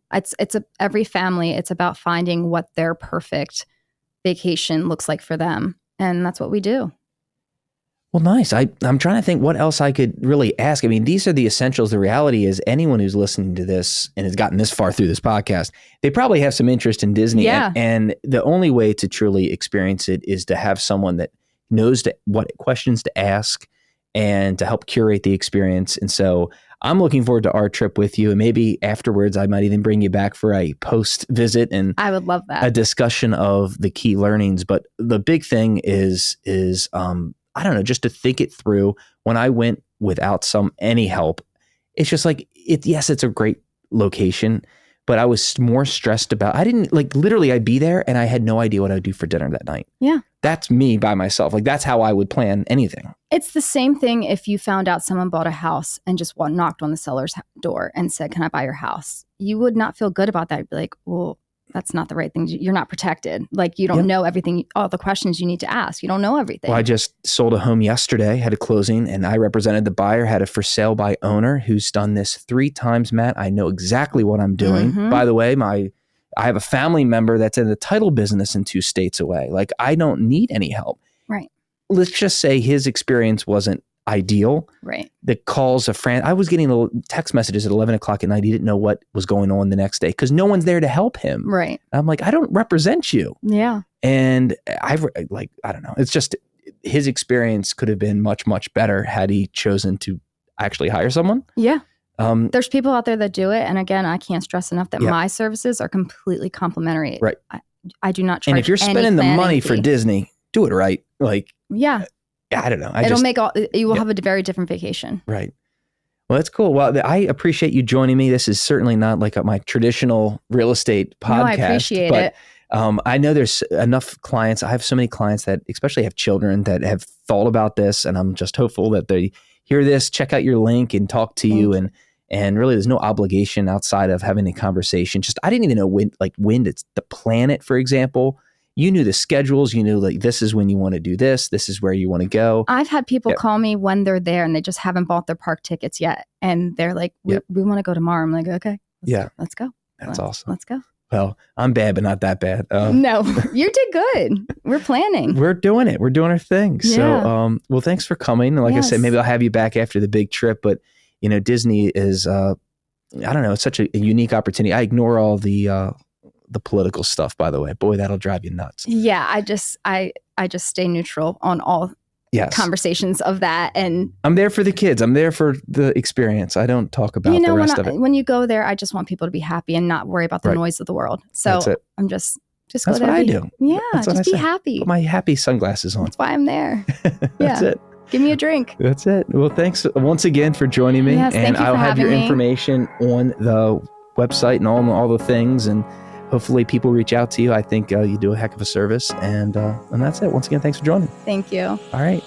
every family, it's about finding what their perfect vacation looks like for them. And that's what we do. Well, nice. I'm trying to think what else I could really ask. I mean, these are the essentials. The reality is anyone who's listening to this and has gotten this far through this podcast, they probably have some interest in Disney. Yeah. And the only way to truly experience it is to have someone that knows what questions to ask and to help curate the experience. And so I'm looking forward to our trip with you. And maybe afterwards, I might even bring you back for a post visit and I would love that. A discussion of the key learnings. But the big thing is I don't know, just to think it through. When I went without any help, it's just like, yes, it's a great location, but I was more stressed about, literally I'd be there and I had no idea what I'd do for dinner that night. Yeah. That's me by myself. Like that's how I would plan anything. It's the same thing if you found out someone bought a house and just knocked on the seller's door and said, can I buy your house? You would not feel good about that. You'd be like, well, that's not the right thing. You're not protected. Like you don't know everything, all the questions you need to ask. You don't know everything. Well, I just sold a home yesterday, had a closing, and I represented the buyer, had a for sale by owner who's done this 3 times, Matt. I know exactly what I'm doing. Mm-hmm. By the way, I have a family member that's in the title business in 2 states away. Like I don't need any help. Right. Let's just say his experience wasn't ideal. Right. The calls of friends, I was getting little text messages at 11 o'clock at night. He didn't know what was going on the next day because no one's there to help him. Right. I'm like, I don't represent you. Yeah. And I don't know. It's just his experience could have been much, much better had he chosen to actually hire someone. Yeah. There's people out there that do it. And again, I can't stress enough that my services are completely complimentary. Right. I do not charge. And if you're spending the money for Disney, do it right. Like, yeah. I don't know. You will have a very different vacation. Right. Well, that's cool. Well, I appreciate you joining me. This is certainly not like my traditional real estate podcast. No, I appreciate it. I know there's enough clients. I have so many clients that especially have children that have thought about this, and I'm just hopeful that they hear this, check out your link and talk to you. And really there's no obligation outside of having a conversation. Just, I didn't even know when to plan it, for example. You knew the schedules. You knew like this is when you want to do this. This is where you want to go. I've had people call me when they're there and they just haven't bought their park tickets yet. And they're like, we want to go tomorrow. I'm like, okay, let's go. That's awesome. Let's go. Well, I'm bad, but not that bad. No, you did good. We're planning. We're doing it. We're doing our thing. Yeah. So, well, thanks for coming. Like I said, maybe I'll have you back after the big trip, but Disney is, I don't know, it's such a unique opportunity. I ignore all the political stuff, by the way. Boy, that'll drive you nuts. Yeah, I just stay neutral on all conversations of that. And I'm there for the kids. I'm there for the experience. I don't talk about the rest of it. When you go there, I just want people to be happy and not worry about the noise of the world. So I'm just that's go there. That's what I do. Yeah, just be happy. Put my happy sunglasses on. That's why I'm there. That's it. Give me a drink. That's it. Well, thanks once again for joining me. Yes, and I'll have your me. information on the website and all the things. And hopefully people reach out to you. I think you do a heck of a service. And that's it. Once again, thanks for joining. Thank you. All right.